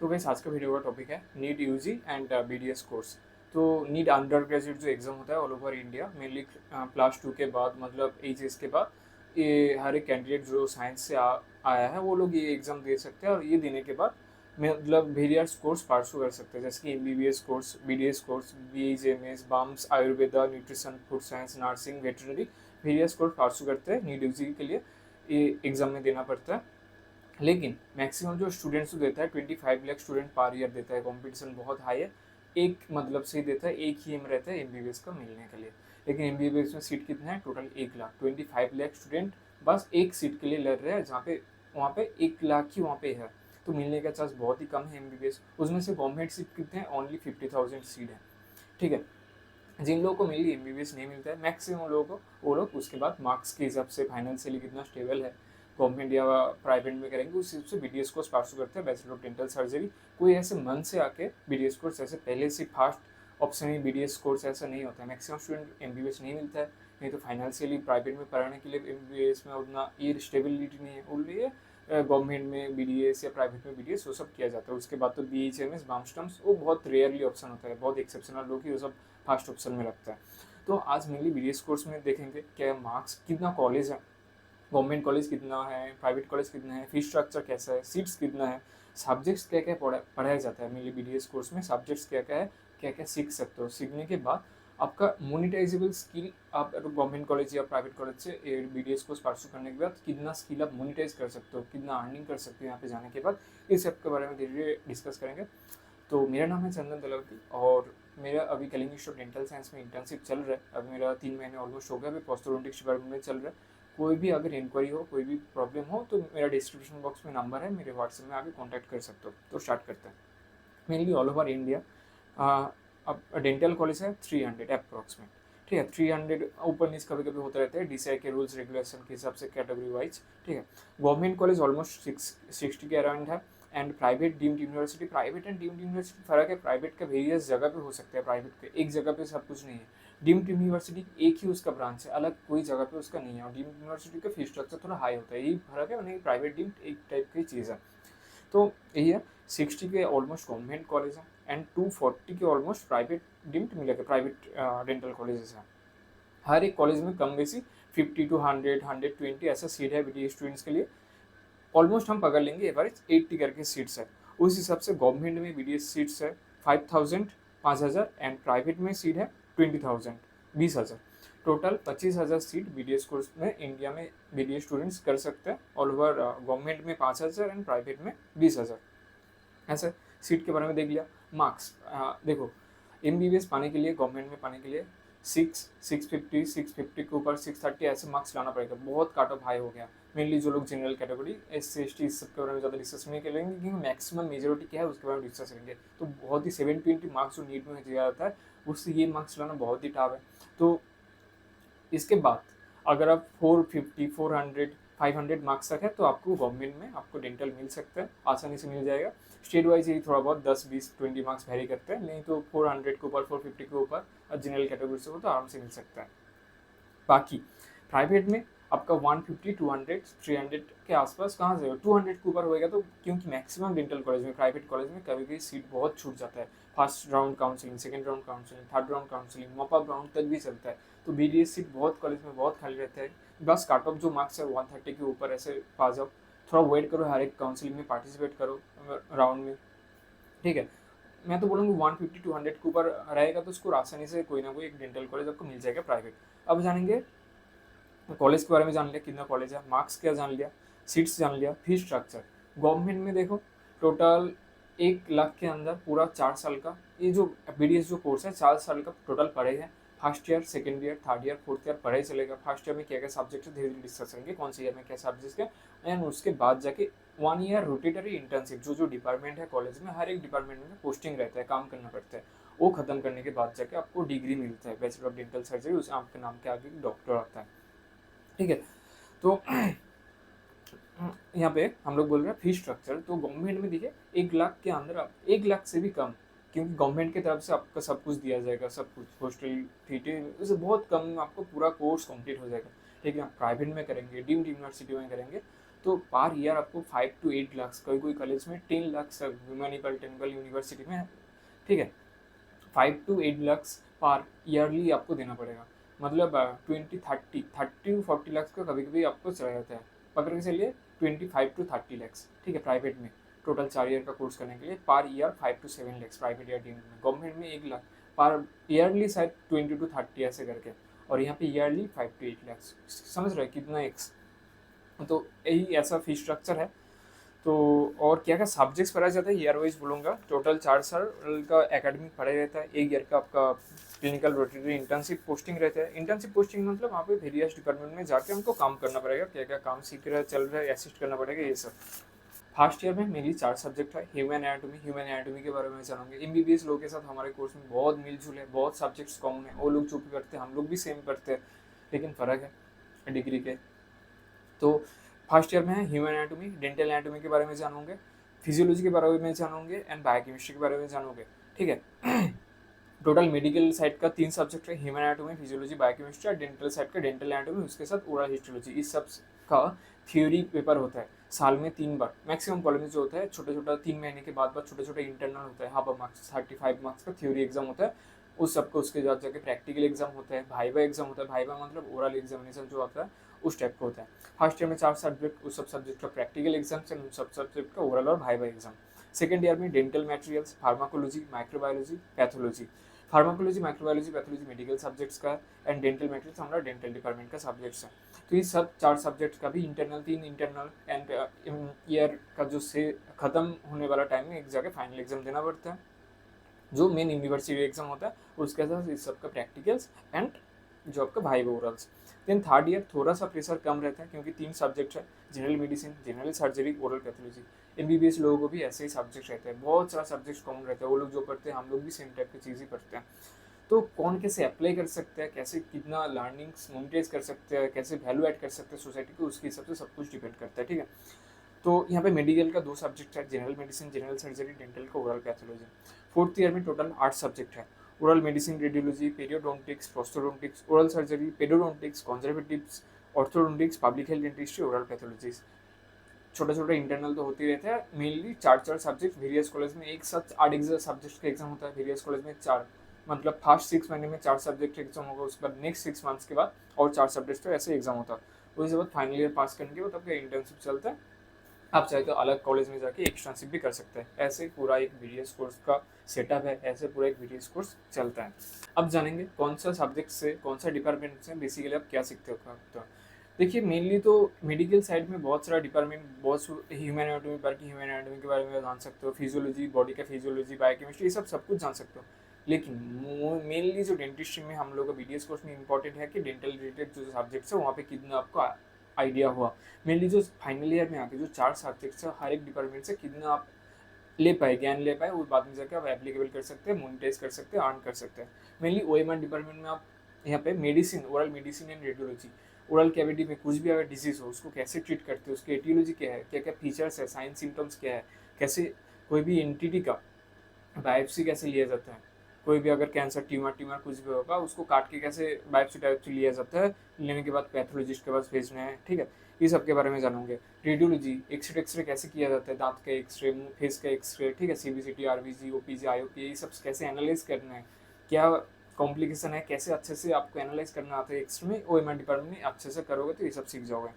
तो वैसे आज का वीडियो का टॉपिक है NEET UG and BDS course. तो नीट अंडर ग्रेजुएट जो एग्ज़ाम होता है ऑल ओवर इंडिया मेनली +2 के बाद मतलब एचएस के बाद ये हर एक कैंडिडेट जो साइंस से आया है वो लोग ये एग्ज़ाम दे सकते हैं और ये देने के बाद मतलब वेरियस कोर्स परसू कर सकते हैं जैसे कि MBBS course, BDS course, BHMS, BAMS, Ayurveda, nutrition, food science, nursing, veterinary various course pursue करते हैं। नीट यूजी के लिए ये एग्ज़ाम में देना पड़ता है। लेकिन मैक्सिमम जो स्टूडेंट्स को देता है 25 लाख स्टूडेंट पर ईयर देता है। कंपटीशन बहुत हाई है। एक मतलब से देता है, एक ही एम रहता है एमबीबीएस का मिलने के लिए। लेकिन एमबीबीएस में सीट कितना है? टोटल 1 लाख। 25 लाख स्टूडेंट बस एक सीट के लिए लड़ रहे हैं, जहाँ पे वहाँ पे 1 लाख ही वहाँ पे है। तो मिलने का चांस बहुत ही कम है एमबीबीएस। उसमें से गवर्नमेंट सीट कितने हैं? ओनली 50,000 सीट है। ठीक है। जिन लोगों को मिली एमबीबीएस नहीं मिलता है मैक्सिमम लोगों को, वो लोग उसके बाद मार्क्स के हिसाब से फाइनेंशियली कितना स्टेबल है, गवर्नमेंट या प्राइवेट में करेंगे उस हिसाब से बीडीएस कोर्स पार्सू करते हैं। बैचलर ऑफ डेंटल सर्जरी कोई ऐसे मन से आके बीडीएस कोर्स ऐसे पहले से फास्ट ऑप्शन ही बीडीएस कोर्स ऐसा नहीं होता है। मैक्सिमम स्टूडेंट एमबीबीएस नहीं मिलता है, नहीं तो फाइनेंशियली प्राइवेट में पढ़ाने के लिए एमबीबीएस में उतना ये स्टेबिलिटी नहीं है, उसलिए गवर्नमेंट में बीडीएस या प्राइवेट में बीडीएस वो सब किया जाता है। उसके बाद तो बीएचएमएस, बामस्टम्स वो बहुत रेयरली ऑप्शन होता है, बहुत एक्सेप्शनल लोग ही वो सब फास्ट ऑप्शन में लगता है। तो आज मेनली बीडीएस कोर्स में देखेंगे क्या मार्क्स, कितना कॉलेज है, गवर्नमेंट कॉलेज कितना है, प्राइवेट कॉलेज कितना है, फीस स्ट्रक्चर कैसा है, सीट्स कितना है, सब्जेक्ट्स क्या क्या पढ़ाया जाता है। मेनली बीडीएस कोर्स में सब्जेक्ट्स क्या क्या है, क्या क्या सीख सकते हो। सीखने के बाद आपका मोनिटाइजेबल स्किल, आप गवर्नमेंट कॉलेज या प्राइवेट कॉलेज से बीडीएस कोर्स परसू करने के बाद कितना स्किल आप मोनिटाइज कर सकते हो, कितना अर्निंग कर सकते हो यहाँ पे जाने के बाद, इस सब के बारे में धीरे धीरे डिस्कस करेंगे। तो मेरा नाम है चंदन दलवती और मेरा अभी Kalinga institute of dental science में इंटर्नशिप चल रहा है। अभी मेरा 3 महीने ऑलमोस्ट हो गया, अभी पोस्टोडोंटिक्स डिपार्टमेंट में चल रहा है। कोई भी अगर इंक्वायरी हो, कोई भी प्रॉब्लम हो तो मेरा डिस्क्रिप्शन बॉक्स में नंबर है, मेरे व्हाट्सएप में आके कॉन्टैक्ट कर सकते हो। तो स्टार्ट करते हैं। मेनली ऑल ओवर इंडिया अब डेंटल कॉलेज है 300 अप्रॉक्सीमेट। ठीक है, 300 ऊपर नीचे कभी कभी होते रहते हैं डीसीआई के रूल्स रेगुलेशन के हिसाब से कैटेगरी वाइज। ठीक है, गवर्नमेंट कॉलेज ऑलमोस्ट 60 के अराउंड है and private deemed university, private and deemed university फर्क है। प्राइवेट का वेरियस जगह पे हो सकता है, प्राइवेट के एक जगह पे सब कुछ नहीं है। डीम्ड यूनिवर्सिटी एक ही उसका ब्रांच है, अलग कोई जगह पे उसका नहीं है। और डीम्ड यूनिवर्सिटी का फीस स्ट्रक्चर थोड़ा हाई होता है, यही फर्क है। नहीं, प्राइवेट डीम्ड एक टाइप की चीज़ है। तो यही है, 60 के ऑलमोस्ट गवर्नमेंट कॉलेज है एंड 240 के ऑलमोस्ट प्राइवेट डीम्ड मिलेगा, प्राइवेट डेंटल कॉलेजेस हैं। हर एक कॉलेज में कम बेसी 50 टू 100, 120 ऐसा सीट है बीडीएस स्टूडेंट्स के लिए। ऑलमोस्ट हम पकड़ लेंगे एवरेज 80 करके सीट्स है। उस हिसाब से गवर्नमेंट में बीडीएस सीट्स है 5000, 5000 एंड प्राइवेट में सीट है 20,000, 20,000। टोटल 25,000 सीट बीडीएस कोर्स में इंडिया में बीडीएस स्टूडेंट्स कर सकते हैं। ऑल ओवर गवर्नमेंट में 5,000 एंड प्राइवेट में 20,000। ऐसे सीट के बारे में देख लिया। मार्क्स देखो, एमबीबीएस पाने के लिए, गवर्नमेंट में पाने के लिए 650 के ऊपर 630 ऐसे मार्क्स लाना पड़ेगा। बहुत काट ऑफ हाई हो गया। मेनली जो लोग जनरल कैटेगरी, SC ST इस सब के बारे में ज़्यादा डिस्कस नहीं करेंगे क्योंकि मैक्सिमम मेजोरिटी क्या है उसके बारे में डिस्कस करेंगे। तो बहुत ही 720 मार्क्स जो नीट में दिया जाता है उससे ये मार्क्स लाना बहुत ही टफ है। तो इसके बाद अगर आप 450, 400, 500 मार्क्स तक है तो आपको गवर्नमेंट में आपको डेंटल मिल सकता है, आसानी से मिल जाएगा। स्टेट वाइज यही थोड़ा बहुत 10, 20, 20 मार्क्स वेरी करते हैं, नहीं तो 400 के ऊपर, 450 के ऊपर जनरल कैटेगरी से हो तो आराम से मिल सकता है। बाकी प्राइवेट में आपका 150, 200, 300 के आसपास कहाँ से हो, 200 के ऊपर होएगा। तो क्योंकि मैक्सिमम डेंटल कॉलेज में, प्राइवेट कॉलेज में कभी कभी सीट बहुत छूट जाता है। First round counselling, second round counselling, third round counselling, mop up round तक भी चलता है। तो बीडीएस सीट बहुत कॉलेज में बहुत खाली रहता है। बस काट ऑफ जो मार्क्स है 130 के ऊपर ऐसे पा जाओ। थोड़ा वेट करो, हर एक काउंसलिंग में पार्टिसिपेट करो राउंड में। ठीक है, मैं तो बोलूँगी 150, 200 के ऊपर रहेगा तो उसको आसानी से कोई ना कोई एक डेंटल कॉलेज आपको मिल जाएगा प्राइवेट। अब जानेंगे कॉलेज के बारे में, जान लिया कितना कॉलेज है, मार्क्स क्या जान लिया, सीट्स जान लिया, फीस स्ट्रक्चर। गवर्नमेंट में देखो टोटल 1 लाख के अंदर पूरा 4 साल का ये जो बीडीएस जो कोर्स है 4 साल का टोटल पढ़ाई है। First year, second year, third year, fourth year पढ़ाई चलेगा। फर्स्ट ईयर में क्या क्या सब्जेक्ट है धीरे धीरे डिस्कस करेंगे, कौन से ईयर में क्या सब्जेक्ट है। एंड उसके बाद जाके 1 ईयर रोटेटरी इंटर्नशिप, जो डिपार्टमेंट है कॉलेज में, हर एक डिपार्टमेंट में पोस्टिंग रहता है, काम करना पड़ता है। वो खत्म करने के बाद जाके आपको डिग्री मिलता है, बैचलर ऑफ डेंटल सर्जरी, उस आपके नाम के आगे डॉक्टर आता है। ठीक है, तो यहाँ पे हम लोग बोल रहे हैं फीस स्ट्रक्चर। तो गवर्नमेंट में देखिए 1 लाख के अंदर, आप 1 लाख से भी कम, क्योंकि गवर्नमेंट की तरफ से आपका सब कुछ दिया जाएगा, सब कुछ हॉस्टल फीस, उससे बहुत कम आपको पूरा कोर्स कंप्लीट हो जाएगा। लेकिन आप प्राइवेट में करेंगे, डीम्ड यूनिवर्सिटी में करेंगे तो पर ईयर आपको 5 to 8 लाख, कोई कोई कॉलेज में 10 लाख तक, ह्यूमैनिकल टेक्निकल यूनिवर्सिटी में, ठीक है, 5 to 8 लाख पर ईयरली आपको देना पड़ेगा। मतलब 20 30 30 to 40 लाख का कभी कभी आपको चला जाता है, पकड़ के चलिए 25 to 30 लाख, ठीक है, प्राइवेट में टोटल 4 ईयर का कोर्स करने के लिए per year 5 to 7 lakh private या डीम्ड में। गवर्नमेंट में 1 लाख पर ईयरली, शायद 20 to 30 ऐसे करके, और यहाँ पे ईयरली 5 to 8 लाख। समझ रहे हैं कितना एक्स, तो यही ऐसा फीस स्ट्रक्चर है। तो और क्या क्या सब्जेक्ट्स पढ़ाया जाता है ईयर वाइज बोलूँगा। टोटल 4 साल का एकेडमिक पढ़ाया रहता है, 1 ईयर का आपका क्लिनिकल रोटेटरी इंटर्नशिप पोस्टिंग रहता है। इंटर्नशिप पोस्टिंग मतलब वहाँ पे वेरियस डिपार्टमेंट में जाके हमको काम करना पड़ेगा, क्या क्या काम सीख रहा है, चल रहा है, असिस्ट करना पड़ेगा, ये सब। फर्स्ट ईयर में मेनली 4 सब्जेक्ट है। ह्यूमन एनाटॉमी के बारे में जानोगे। एमबीबीएस लोगों के साथ हमारे कोर्स में बहुत मिलजुल है, बहुत सब्जेक्ट्स कॉमन है, वो लोग जो भी करते हैं हम लोग भी सेम करते हैं, लेकिन फ़र्क है डिग्री के। तो फर्स्ट ईयर में है ह्यूमन एनाटॉमी, डेंटल एनाटॉमी के बारे में जानोगे, फिजियोलॉजी के बारे में जानोगे एंड बायोकेमिस्ट्री के बारे में जानोगे, ठीक है। टोटल मेडिकल साइड का 3 सब्जेक्ट है, ह्यूमन एनाटॉमी, फिजियोलॉजी, बायोकेमिस्ट्री, और डेंटल साइड का डेंटल एनाटॉमी, उसके साथ ओरल हिस्टोलॉजी। इस सब का थ्योरी पेपर होता है साल में 3 बार। मैक्सिमम कॉलेज में जो होता है छोटा छोटा 3 महीने के बाद छोटे छोटे इंटरनल होता है, हाफ मार्क्स 35 मार्क्स का थ्योरी एग्जाम होता है। उस सबको उसके बाद जाके प्रैक्टिकल एग्जाम होता है, भाईवा एग्जाम होता है। भाईवा मतलब ओरल एग्जामिनेशन जो होता है उस टाइप का होता है। फर्स्ट ईयर में 4 सब्जेक्ट, उस सब सब्जेक्ट का प्रैक्टिकल एग्जाम से उन सब सब्जेक्ट का ओरल और भाईवा एग्जाम। सेकेंड ईयर में dental materials, pharmacology, microbiology, pathology. Pharmacology, microbiology, pathology medical subjects का, एंड डेंटल मटेरियल्स हमारा डेंटल डिपार्टमेंट का सब्जेक्ट्स है। तो ये सब 4 सब्जेक्ट्स का भी इंटरनल 3 इंटरनल एंड ईयर का जो से ख़त्म होने वाला टाइम में एक जगह फाइनल एग्जाम देना पड़ता है, जो मेन यूनिवर्सिटी एग्जाम होता है। उसके साथ इस सब का प्रैक्टिकल्स एंड जो आपका भाईवा ओरल्स। देन थर्ड ईयर थोड़ा सा प्रेशर कम रहता है, क्योंकि 3 सब्जेक्ट है, general medicine, general surgery, oral pathology. MBBS लोगों को भी ऐसे ही सब्जेक्ट रहते हैं, बहुत सारा सब्जेक्ट कॉमन रहता है। वो लोग जो पढ़ते हैं हम लोग भी सेम टाइप की चीज़ ही पढ़ते हैं। तो कौन कैसे अप्लाई कर सकते हैं, कैसे कितना लर्निंग्स मोनिटाइज कर सकते हैं, कैसे वैल्यू ऐड कर सकते हैं सोसाइटी को, उसके हिसाब से सब कुछ डिपेंड करता है, ठीक है। तो यहाँ पे मेडिकल का 2 सब्जेक्ट है, general medicine, general surgery, dental का ओरल पैथोलॉजी। फोर्थ ईयर में टोटल 8 सब्जेक्ट है, oral medicine, radiology, periodontics, prosthodontics, oral surgery, pedodontics, conservatives, orthodontics, public health dentistry, oral pathology. छोटा छोटा इंटरनल तो होते ही रहता है। मेनली 4 सब्जेक्ट वेरियस कॉलेज में एक साथ 8 सब्जेक्ट का एग्जाम होता है। वेरियस कॉलेज में 4, मतलब फर्स्ट 6 महीने में 4 सब्जेक्ट एग्जाम होगा, उसके बाद नेक्स्ट 6 मंथ्स के बाद और 4 सब्जेक्ट का ऐसे एग्जाम होता है। उसके बाद फाइनल ईयर पास करने के बाद आपका इंटर्नशिप चलता है। आप चाहे तो अलग कॉलेज में जाके एक्सटर्नशिप भी कर सकते हैं। ऐसे पूरा एक बीडीएस कोर्स का सेटअप है, ऐसे पूरा एक बीडीएस कोर्स चलता है। अब जानेंगे कौन सा सब्जेक्ट से, कौन सा डिपार्टमेंट से बेसिकली आप क्या सीखते हो। तो देखिए मेनली तो मेडिकल साइड में बहुत सारा डिपार्टमेंट, बहुत ह्यूमन एनाटॉमी पर की ह्यूमन एनाटॉमी के बारे में जान सकते हो, फिजियोलॉजी, बॉडी का फिजियोलॉजी, बायोकेमिस्ट्री, ये सब कुछ जान सकते हो। लेकिन मेनली जो डेंटिस्ट्री में हम लोग का बीडीएस कोर्स में इंपॉर्टेंट है कि डेंटल रिलेटेड जो सब्जेक्ट्स है वहाँ पे कितना आपको आइडिया हुआ। मेनली जो फाइनल ईयर में आके जो 4 सब्जेक्ट्स है, हर एक डिपार्टमेंट से कितना आप ले पाए, ज्ञान ले पाए, उस बाद में जाकर आप एप्लीकेबल कर सकते हैं, मोनिटाइज कर सकते हैं, अर्न कर सकते हैं। मेनली ओएमआर डिपार्टमेंट में आप यहाँ पे medicine, oral medicine and radiology, oral cavity में कुछ भी अगर डिजीज हो उसको कैसे ट्रीट करते हैं, उसकी एटियोलॉजी क्या है, क्या क्या फीचर्स है, साइन सिम्टम्स क्या है, कैसे कोई भी एंटिटी का बायोप्सी कैसे लिया जाता है, कोई भी अगर कैंसर, ट्यूमर कुछ भी होगा उसको काट के कैसे बायोप्सी लिया जाता है, लेने के बाद पैथोलॉजिस्ट के पास भेजना है, ठीक है। ये सब के बारे में जानोगे। रेडियोलॉजी, एक्सरे कैसे किया जाता है, दांत का एक्सरे, फेस का एक्सरे, ठीक है, सीबीसीटी, आरबीजी, ओपीजी, आईओपी, ये सब कैसे एनालाइज करना है, क्या कॉम्प्लिकेशन है, कैसे अच्छे से आपको एनालाइज करना आता है एक्सरे में, ओएमआर डिपार्टमेंट में अच्छे से करोगे तो ये सब सीख जाओगे,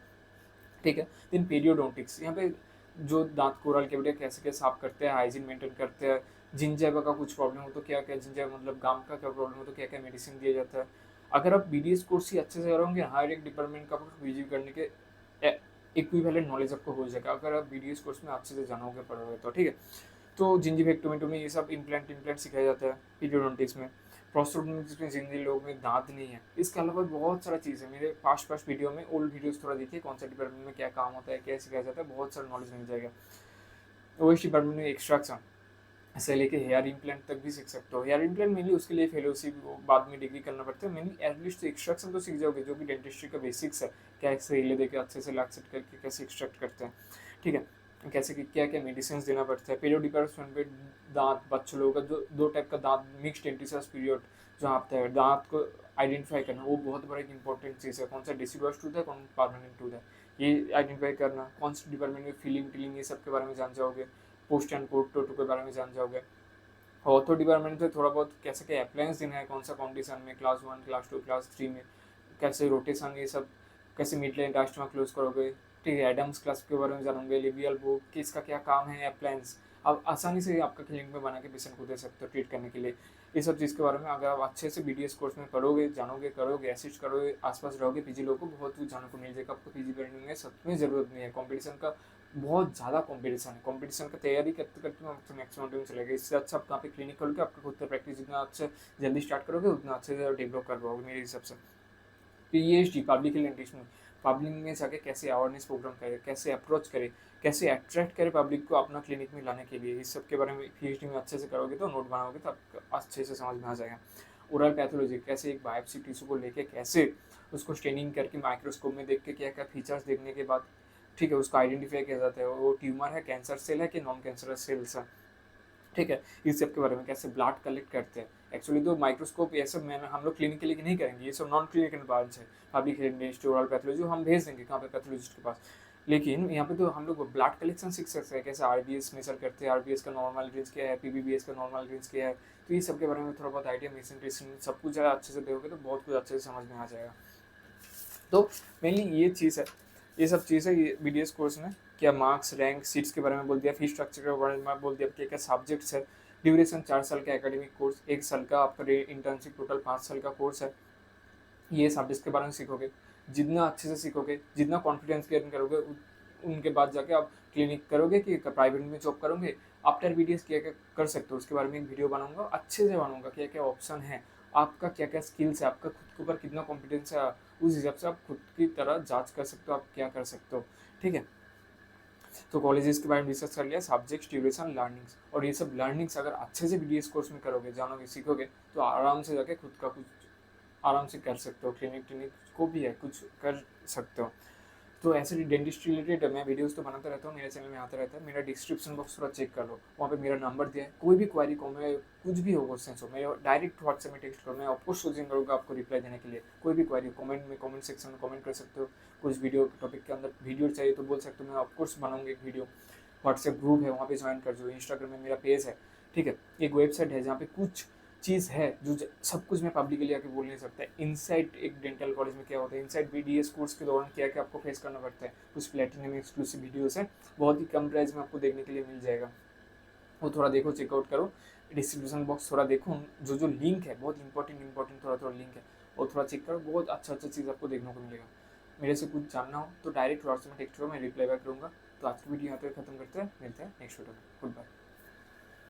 ठीक है। देन पेरियोडोंटिक्स, यहाँ पे जो दांत को ओरल कैविटी कैसे कैसे साफ करते हैं, हाइजीन मेंटेन करते हैं, जिंजाइवा का कुछ प्रॉब्लम हो तो क्या क्या, जिंजाइवा मतलब गाम का क्या प्रॉब्लम हो तो क्या क्या मेडिसिन दिया जाता है। अगर आप बीडीएस कोर्स ही अच्छे से करोगे, हर एक डिपार्टमेंट का पीजी करने के इक्विवेलेंट नॉलेज आपको हो जाएगा, अगर आप बीडीएस कोर्स में अच्छे से जानोगे पढ़ोगे तो, ठीक है। तो जिंजिवेक्टोमी में ये सब इम्प्लांट सिखाया जाता है पीरियोडोंटिक्स में। प्रोस्टोडोंटिक्स में जिन लोग में दांत नहीं है, इसके अलावा बहुत सारा चीज़ है। मेरे पास्ट वीडियो में, ओल्ड वीडियोस थोड़ा देखिए, कौन सा डिपार्टमेंट में क्या काम होता है, क्या सिखाया जाता है, बहुत सारा नॉलेज मिल जाएगा। ओएस डिपार्टमेंट में एक्सट्रैक्शन से लेके हेयर इम्प्लांट तक भी सीख सकते हो। हेयर इम्प्लांट मेनली उसके लिए फेलोशिप बाद में डिग्री करना पड़ता है। मेनली एटलीस्ट एक्सट्रैक्शन तो सीख जाओगे, जो कि डेंटिस्ट्री का बेसिक्स है, क्या एक्सरे हिले देके अच्छे से लाक सेट करके कैसे एक्सट्रैक्ट करते हैं, ठीक है, कैसे कि क्या क्या मेडिसिन देना पड़ता है। पीरियड डिपार्टमेंट पे दांत, बच्चों लोगों का दो टाइप का दांत, मिक्सड डेंटिसस पीरियड जो आता है, दांत को आइडेंटिफाई करना वो बहुत बड़ा एक इंपॉर्टेंट चीज़ है, कौन सा डिसिडुअस टूथ है, कौन परमानेंट टूथ है, ये आइडेंटिफाई करना, कौन से डिपार्टमेंट में फीलिंग टीलिंग ये सब के बारे में जान जाओगे, पोस्ट एंड कोड टोटो के बारे में जान जाओगे। ऑर्थो डिपार्टमेंट में थोड़ा बहुत कैसे क्या अप्लायंस देना है, कौन सा कॉम्पिटिशन में, क्लास 1 क्लास 2 क्लास 3 में कैसे रोटेशन, ये सब कैसे मिड लाइन डायस्टोमा क्लोज करोगे, ठीक है। एडम्स क्लास के बारे में जानोगे, लिबियल बुक किसका क्या काम है, अप्लायंस आप आसानी से आपका क्लिनिक में बना के पेशेंट को दे सकते हो ट्रीट करने के लिए। ये सब चीज़ के बारे में अगर आप अच्छे से BDS कोर्स में पढ़ोगे, जानोगे, करोगे, असिस्ट करोगे, आसपास रहोगे पीजी लोगों को, बहुत कुछ जानने को मिल जाएगा आपको। पीजी पढ़ने में सब में ज़रूरत नहीं है, कॉम्पिटिशन का बहुत ज़्यादा कॉम्पिटिशन है, कॉम्पिटिशन का तैयारी करते करते आपको मैक्सिमम टाइम चलेगा। इससे अच्छा आप कहाँ पे क्लिनिक खोलोगे, आपका खुद का प्रैक्टिस जितना अच्छे जल्दी स्टार्ट करोगे उतना अच्छे से डेवलप कर पाओगे मेरे हिसाब से। PhD पब्लिक हेल्थ एंटिशमेंट, पब्लिक में जाके कैसे अवेयरनेस प्रोग्राम करे, कैसे अप्रोच करे, कैसे अट्रैक्ट करे पब्लिक को अपना क्लिनिक में लाने के लिए, इस सब के बारे में PhD में अच्छे से करोगे तो नोट बनाओगे तो आपको अच्छे से समझ में आ जाएगा। ओरल पैथोलॉजी, कैसे एक बायोप्सी टिश्यू को लेके कैसे उसको स्टेनिंग करके माइक्रोस्कोप में देख के क्या क्या फीचर्स देखने के बाद, ठीक है, उसको आइडेंटिफाई किया जाता है वो ट्यूमर है, कैंसर सेल है कि नॉन कैंसरस सेल्स है, ठीक है। इस सब के बारे में कैसे ब्लड कलेक्ट करते हैं, एक्चुअली तो माइक्रोस्कोप ये सब मैंने हम लोग क्लिनिकली नहीं करेंगे, ये सब नॉन क्लिनिकल ब्रांच है। पब्लिक हेल्थ ओरल पैथोलॉजी हम भेज देंगे कहाँ पे, पैथोलॉजिस्ट के पास। लेकिन यहाँ पे तो हम लोग ब्लड कलेक्शन सीख सकते हैं, कैसे RBS मेजर करते हैं, RBS का नॉर्मल रेंज क्या है, PBBS का नॉर्मल रेंज क्या है, तो ये सब के बारे में थोड़ा बहुत आइडिया मेडिसिन टेस्टिंग सब कुछ अच्छे से देखोगे तो बहुत कुछ अच्छे से समझ में आ जाएगा। तो मेनली ये चीज़ है, ये सब चीज़ है ये BDS कोर्स में। क्या मार्क्स, रैंक, सीट्स के बारे में बोल दिया, फीस स्ट्रक्चर के बारे में बोल दिया, क्या क्या सब्जेक्ट्स है, ड्यूरेशन 4 साल का एकेडमिक कोर्स, 1 साल का आपका इंटर्नशिप, टोटल 5 साल का कोर्स है। ये सब्जेक्ट्स के बारे में सीखोगे, जितना अच्छे से सीखोगे, जितना कॉन्फिडेंस गेन करोगे उनके बाद जाके आप क्लिनिक करोगे कि प्राइवेट में जॉब करोगे। आफ्टर BDS क्या क्या कर सकते हो उसके बारे में एक वीडियो बनाऊंगा, अच्छे से बनाऊंगा, क्या क्या ऑप्शन है, आपका क्या क्या स्किल्स है, आपका खुद के ऊपर कितना कॉन्फिडेंस है, उस हिसाब से आप खुद की तरह जांच कर सकते हो आप क्या कर सकते हो, ठीक है। तो कॉलेजेस के बारे में डिस्कस कर लिया, सब्जेक्ट्स, ड्यूरेशन, लर्निंग्स, और ये सब लर्निंग्स अगर अच्छे से BDS कोर्स में करोगे, जानोगे, सीखोगे तो आराम से जाके खुद का कुछ आराम से कर सकते हो, क्लिनिक को भी है कुछ कर सकते हो। तो ऐसे डेंटिस्ट रिलेटेड मैं वीडियोस तो बनाता रहता हूँ, मेरे चैनल में आता रहता है। मेरा डिस्क्रिप्शन बॉक्स थोड़ा चेक कर लो, वहाँ पे मेरा नंबर दिया है, कोई भी क्वारी को मैं कुछ भी हो क्वेश्चन हो मैं डायरेक्ट व्हाट्सएप में टेक्स्ट करो, मैं आपको सोचिंग करूँगा आपको रिप्लाई देने के लिए। कोई भी क्वारी कमेंट में, कमेंट सेक्शन में कमेंट कर सकते हो, कुछ वीडियो टॉपिक के अंदर वीडियो चाहिए तो बोल सकते हो, मैं ऑफकोर्स बनाऊंगा एक वीडियो। व्हाट्सएप ग्रुप है वहाँ पे ज्वाइन कर दो, इंस्टाग्राम में मेरा पेज है, ठीक है। एक वेबसाइट है जहाँ पे कुछ चीज़ है जो सब कुछ मैं पब्लिकली आके बोल नहीं सकता। इनसाइट एक डेंटल कॉलेज में क्या होता है, इनसाइट BDS कोर्स के दौरान क्या क्या आपको फेस करना पड़ता है, कुछ प्लेटिनम एक्सक्लूसिव वीडियोस है, बहुत ही कम प्राइस में आपको देखने के लिए मिल जाएगा। वो थोड़ा देखो, चेकआउट करो, डिस्क्रिप्शन बॉक्स थोड़ा देखो, जो जो लिंक है बहुत इंपॉर्टेंट थोड़ा थोड़ा लिंक है वो थोड़ा चेक करो, बहुत अच्छा अच्छा चीज़ आपको देखने को मिलेगा। मेरे से कुछ जानना हो तो डायरेक्ट व्हाट्सएप में टेक्स्ट करो, मैं रिप्लाई बैक करूँगा। तो आज की वीडियो यहाँ पे खत्म करते हैं, मिलते हैं नेक्स्ट वीडियो में। Good bye.